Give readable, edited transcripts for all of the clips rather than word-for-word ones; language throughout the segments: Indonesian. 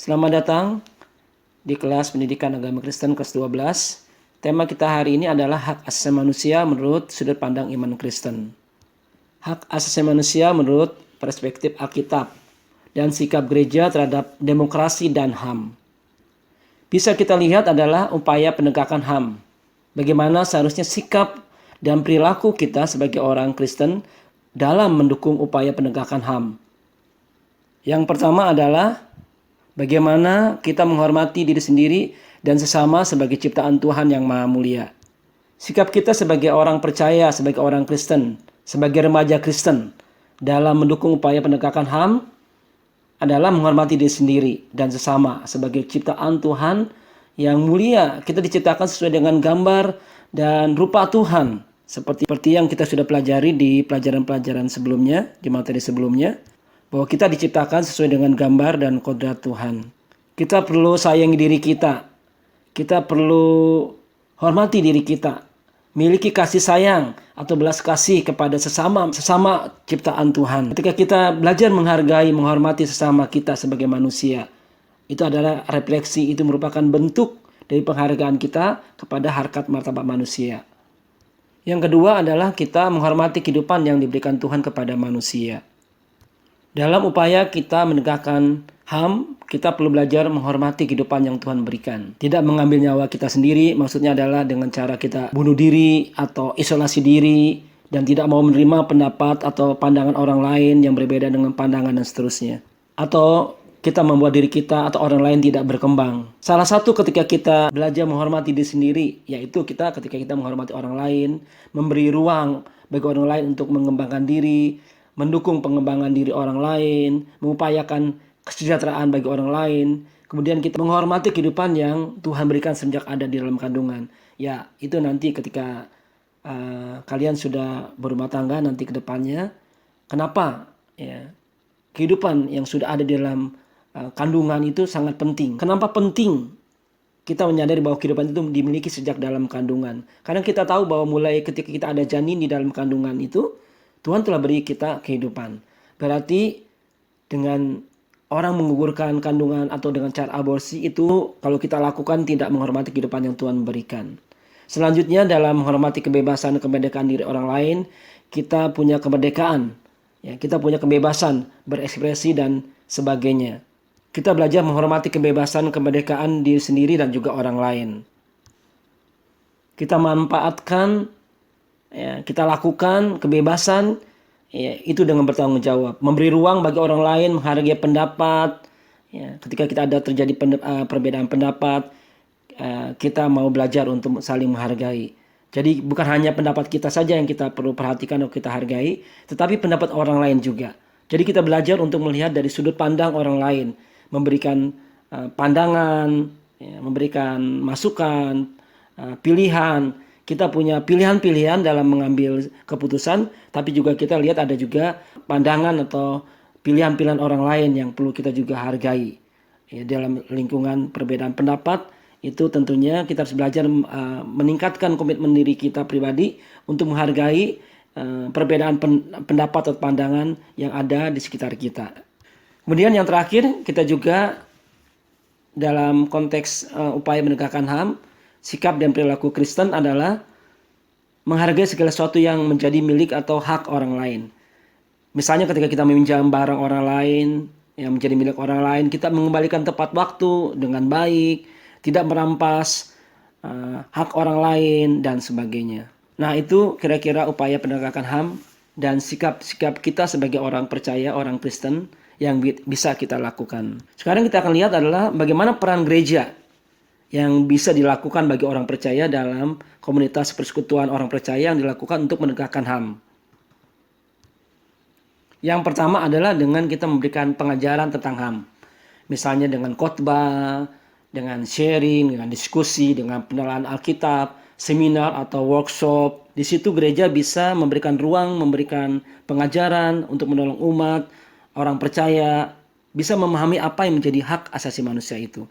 Selamat datang di kelas pendidikan agama Kristen kelas 12. Tema kita hari ini adalah hak asasi manusia menurut sudut pandang iman Kristen. Hak asasi manusia menurut perspektif Alkitab dan sikap gereja terhadap demokrasi dan HAM. Bisa kita lihat adalah upaya penegakan HAM. Bagaimana seharusnya sikap dan perilaku kita sebagai orang Kristen dalam mendukung upaya penegakan HAM. Yang pertama adalah bagaimana kita menghormati diri sendiri dan sesama sebagai ciptaan Tuhan yang Maha Mulia. Sikap kita sebagai orang percaya, sebagai orang Kristen, sebagai remaja Kristen dalam mendukung upaya penegakan HAM adalah menghormati diri sendiri dan sesama sebagai ciptaan Tuhan yang mulia. Kita diciptakan sesuai dengan gambar dan rupa Tuhan. Seperti yang kita sudah pelajari di pelajaran-pelajaran sebelumnya, di materi sebelumnya, bahwa kita diciptakan sesuai dengan gambar dan kodrat Tuhan. Kita perlu sayangi diri kita. Kita perlu hormati diri kita. Miliki kasih sayang atau belas kasih kepada sesama ciptaan Tuhan. Ketika kita belajar menghargai, menghormati sesama kita sebagai manusia, itu adalah refleksi, itu merupakan bentuk dari penghargaan kita kepada harkat martabat manusia. Yang kedua adalah kita menghormati kehidupan yang diberikan Tuhan kepada manusia. Dalam upaya kita menegakkan HAM, kita perlu belajar menghormati kehidupan yang Tuhan berikan. Tidak mengambil nyawa kita sendiri, maksudnya adalah dengan cara kita bunuh diri atau isolasi diri, dan tidak mau menerima pendapat atau pandangan orang lain yang berbeda dengan pandangan dan seterusnya. Atau kita membuat diri kita atau orang lain tidak berkembang. Salah satu ketika kita belajar menghormati diri sendiri, yaitu ketika kita menghormati orang lain, memberi ruang bagi orang lain untuk mengembangkan diri, mendukung pengembangan diri orang lain, mengupayakan kesejahteraan bagi orang lain. Kemudian kita menghormati kehidupan yang Tuhan berikan sejak ada di dalam kandungan. Ya, itu nanti ketika kalian sudah berumah tangga nanti ke depannya. Kenapa? Ya, kehidupan yang sudah ada di dalam kandungan itu sangat penting. Kenapa penting? Kita menyadari bahwa kehidupan itu dimiliki sejak dalam kandungan. Karena kita tahu bahwa mulai ketika kita ada janin di dalam kandungan itu, Tuhan telah beri kita kehidupan. Berarti dengan orang menggugurkan kandungan atau dengan cara aborsi itu kalau kita lakukan tidak menghormati kehidupan yang Tuhan berikan. Selanjutnya dalam menghormati kebebasan dan kemerdekaan diri orang lain, kita punya kemerdekaan. Ya, kita punya kebebasan berekspresi dan sebagainya. Kita belajar menghormati kebebasan, kemerdekaan diri sendiri dan juga orang lain. Kita manfaatkan, ya, kita lakukan kebebasan, ya, itu dengan bertanggung jawab. Memberi ruang bagi orang lain, menghargai pendapat. Ya, ketika kita ada terjadi perbedaan pendapat, kita mau belajar untuk saling menghargai. Jadi bukan hanya pendapat kita saja yang kita perlu perhatikan atau kita hargai, tetapi pendapat orang lain juga. Jadi kita belajar untuk melihat dari sudut pandang orang lain, memberikan pandangan, ya, memberikan masukan, pilihan. Kita punya pilihan-pilihan dalam mengambil keputusan, tapi juga kita lihat ada juga pandangan atau pilihan-pilihan orang lain yang perlu kita juga hargai. Ya, dalam lingkungan perbedaan pendapat, itu tentunya kita harus belajar meningkatkan komitmen diri kita pribadi untuk menghargai perbedaan pendapat atau pandangan yang ada di sekitar kita. Kemudian yang terakhir, kita juga dalam konteks upaya menegakkan HAM, sikap dan perilaku Kristen adalah menghargai segala sesuatu yang menjadi milik atau hak orang lain. Misalnya ketika kita meminjam barang orang lain yang menjadi milik orang lain, kita mengembalikan tepat waktu dengan baik, tidak merampas hak orang lain dan sebagainya. Nah, itu kira-kira upaya penegakan HAM dan sikap-sikap kita sebagai orang percaya, orang Kristen yang bisa kita lakukan. Sekarang kita akan lihat adalah bagaimana peran gereja yang bisa dilakukan bagi orang percaya dalam komunitas persekutuan orang percaya yang dilakukan untuk menegakkan HAM. Yang pertama adalah dengan kita memberikan pengajaran tentang HAM. Misalnya dengan khotbah, dengan sharing, dengan diskusi, dengan penelaan Alkitab, seminar atau workshop. Di situ gereja bisa memberikan ruang, memberikan pengajaran untuk menolong umat, orang percaya, bisa memahami apa yang menjadi hak asasi manusia itu.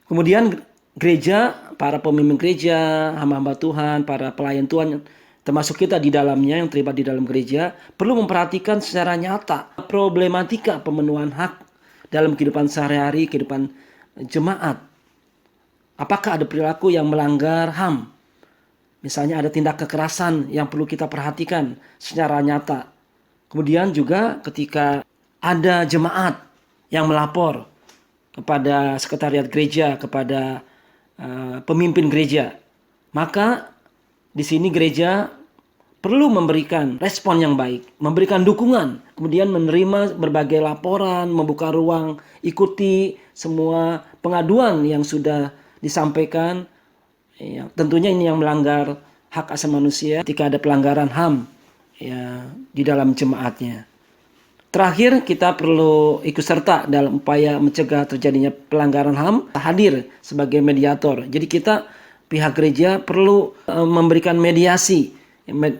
Kemudian gereja, para pemimpin gereja, hamba-hamba Tuhan, para pelayan Tuhan, termasuk kita di dalamnya yang terlibat di dalam gereja, perlu memperhatikan secara nyata problematika pemenuhan hak dalam kehidupan sehari-hari, kehidupan jemaat. Apakah ada perilaku yang melanggar HAM? Misalnya ada tindak kekerasan yang perlu kita perhatikan secara nyata. Kemudian juga ketika ada jemaat yang melapor kepada sekretariat gereja, kepada pemimpin gereja, maka di sini gereja perlu memberikan respon yang baik, memberikan dukungan, kemudian menerima berbagai laporan, membuka ruang, ikuti semua pengaduan yang sudah disampaikan. Ya, tentunya ini yang melanggar hak asasi manusia ketika ada pelanggaran HAM ya, di dalam jemaatnya. Terakhir, kita perlu ikut serta dalam upaya mencegah terjadinya pelanggaran HAM, hadir sebagai mediator. Jadi kita pihak gereja perlu memberikan mediasi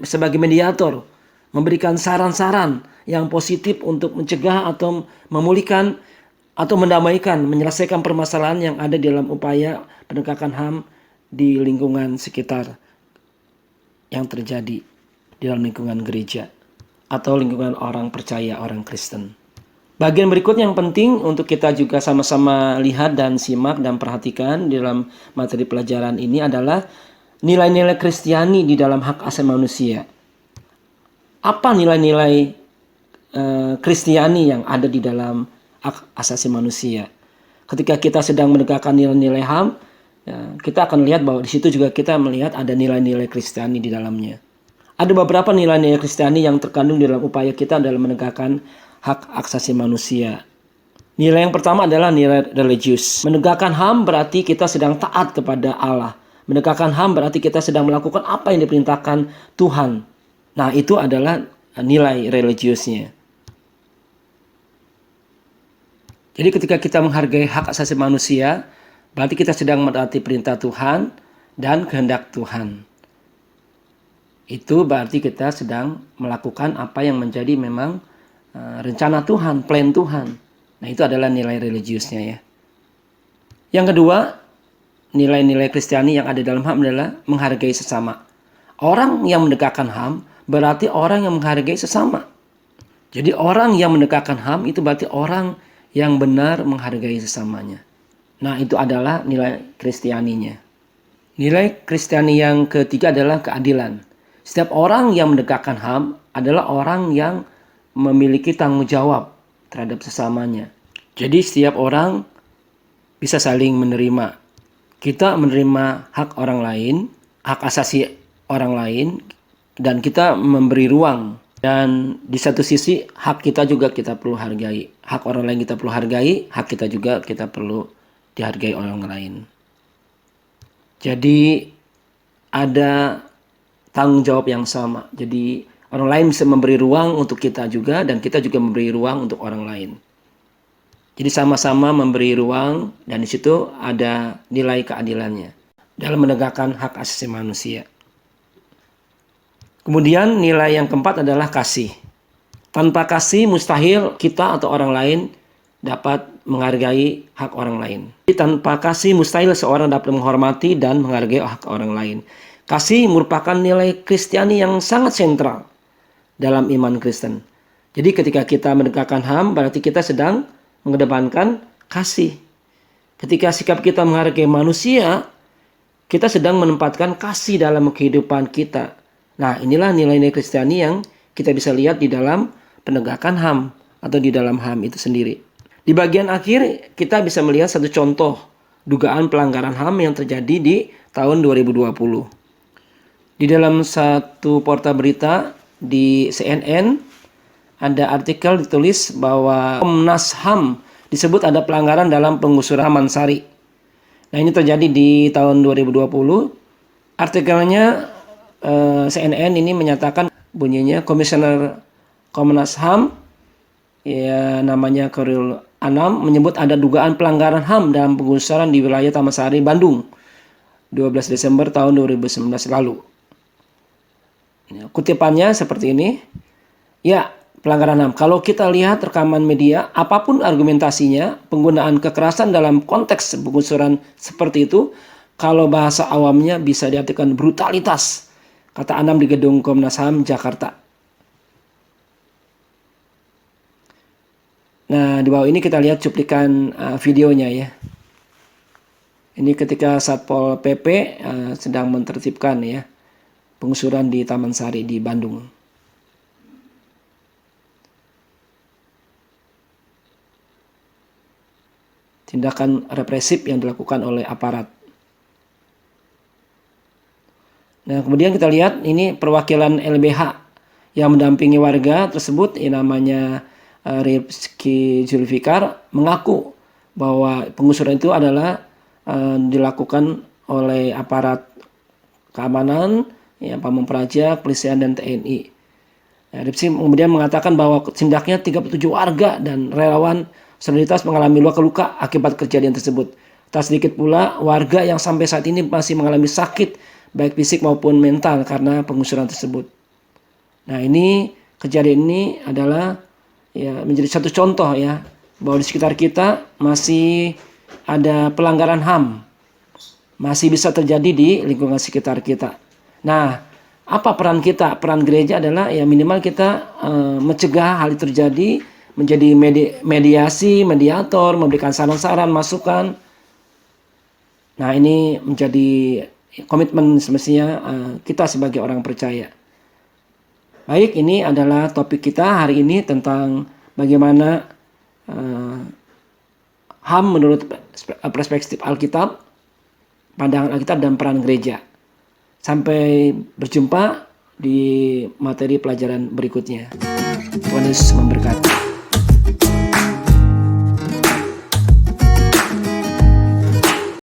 sebagai mediator, memberikan saran-saran yang positif untuk mencegah atau memulihkan atau mendamaikan, menyelesaikan permasalahan yang ada dalam upaya penegakan HAM di lingkungan sekitar yang terjadi di dalam lingkungan gereja atau lingkungan orang percaya, orang Kristen. Bagian berikutnya yang penting untuk kita juga sama-sama lihat dan simak dan perhatikan di dalam materi pelajaran ini adalah nilai-nilai Kristiani di dalam hak asasi manusia. Apa nilai-nilai Kristiani yang ada di dalam hak asasi manusia? Ketika kita sedang menegakkan nilai-nilai HAM, ya, kita akan lihat bahwa di situ juga kita melihat ada nilai-nilai Kristiani di dalamnya. Ada beberapa nilai-nilai Kristiani yang terkandung dalam upaya kita dalam menegakkan hak asasi manusia. Nilai yang pertama adalah nilai religius. Menegakkan HAM berarti kita sedang taat kepada Allah. Menegakkan HAM berarti kita sedang melakukan apa yang diperintahkan Tuhan. Nah, itu adalah nilai religiusnya. Jadi ketika kita menghargai hak asasi manusia, berarti kita sedang menaati perintah Tuhan dan kehendak Tuhan. Itu berarti kita sedang melakukan apa yang menjadi memang rencana Tuhan, plan Tuhan. Nah, itu adalah nilai religiusnya ya. Yang kedua, nilai-nilai Kristiani yang ada dalam HAM adalah menghargai sesama. Orang yang menegakkan HAM berarti orang yang menghargai sesama. Jadi orang yang menegakkan HAM itu berarti orang yang benar menghargai sesamanya. Nah, itu adalah nilai Kristianinya. Nilai Kristiani yang ketiga adalah keadilan. Setiap orang yang menegakkan HAM adalah orang yang memiliki tanggung jawab terhadap sesamanya. Jadi setiap orang bisa saling menerima. Kita menerima hak orang lain, hak asasi orang lain, dan kita memberi ruang. Dan di satu sisi hak kita juga kita perlu hargai. Hak orang lain kita perlu hargai, hak kita juga kita perlu dihargai orang lain. Jadi ada tanggung jawab yang sama. Jadi orang lain bisa memberi ruang untuk kita juga dan kita juga memberi ruang untuk orang lain. Jadi sama-sama memberi ruang dan di situ ada nilai keadilannya dalam menegakkan hak asasi manusia. Kemudian nilai yang keempat adalah kasih. Tanpa kasih mustahil kita atau orang lain dapat menghargai hak orang lain. Tanpa kasih mustahil seorang dapat menghormati dan menghargai hak orang lain. Kasih merupakan nilai Kristiani yang sangat sentral dalam iman Kristen. Jadi ketika kita menegakkan HAM berarti kita sedang mengedepankan kasih. Ketika sikap kita menghargai manusia, kita sedang menempatkan kasih dalam kehidupan kita. Nah, inilah nilai-nilai Kristiani yang kita bisa lihat di dalam penegakan HAM atau di dalam HAM itu sendiri. Di bagian akhir kita bisa melihat satu contoh dugaan pelanggaran HAM yang terjadi di tahun 2020. Di dalam satu portal berita di CNN ada artikel ditulis bahwa Komnas HAM disebut ada pelanggaran dalam penggusuran Taman Sari. Nah, ini terjadi di tahun 2020. Artikelnya CNN ini menyatakan bunyinya Komisioner Komnas HAM ya namanya Koril Anam menyebut ada dugaan pelanggaran HAM dalam penggusuran di wilayah Taman Sari, Bandung 12 Desember tahun 2019 lalu. Kutipannya seperti ini. Ya, pelanggaran HAM. Kalau kita lihat rekaman media, apapun argumentasinya, penggunaan kekerasan dalam konteks penggusuran seperti itu, kalau bahasa awamnya bisa diartikan brutalitas, kata Anam di gedung Komnas HAM Jakarta. Nah, di bawah ini kita lihat cuplikan videonya ya. Ini ketika Satpol PP sedang menertibkan ya pengusuran di Taman Sari di Bandung. Tindakan represif yang dilakukan oleh aparat. Nah, kemudian kita lihat ini perwakilan LBH yang mendampingi warga tersebut, yang namanya Rizky Zulfikar, mengaku bahwa pengusuran itu adalah dilakukan oleh aparat keamanan, ya, Pamong Praja, Kepolisian, dan TNI. Nah, Rizky kemudian mengatakan bahwa tindaknya 37 warga dan relawan solidaritas mengalami luka-luka akibat kejadian tersebut. Tak sedikit pula warga yang sampai saat ini masih mengalami sakit baik fisik maupun mental karena pengusuran tersebut. Nah, ini kejadian ini adalah ya menjadi satu contoh ya bahwa di sekitar kita masih ada pelanggaran HAM, masih bisa terjadi di lingkungan sekitar kita. Nah, apa peran kita? Peran gereja adalah ya minimal kita mencegah hal itu terjadi, menjadi mediasi, mediator, memberikan saran-saran, masukan. Nah, ini menjadi komitmen semestinya kita sebagai orang percaya. Baik, ini adalah topik kita hari ini tentang bagaimana HAM menurut perspektif Alkitab, pandangan Alkitab, dan peran gereja. Sampai berjumpa di materi pelajaran berikutnya. Tuhan Yesus memberkati.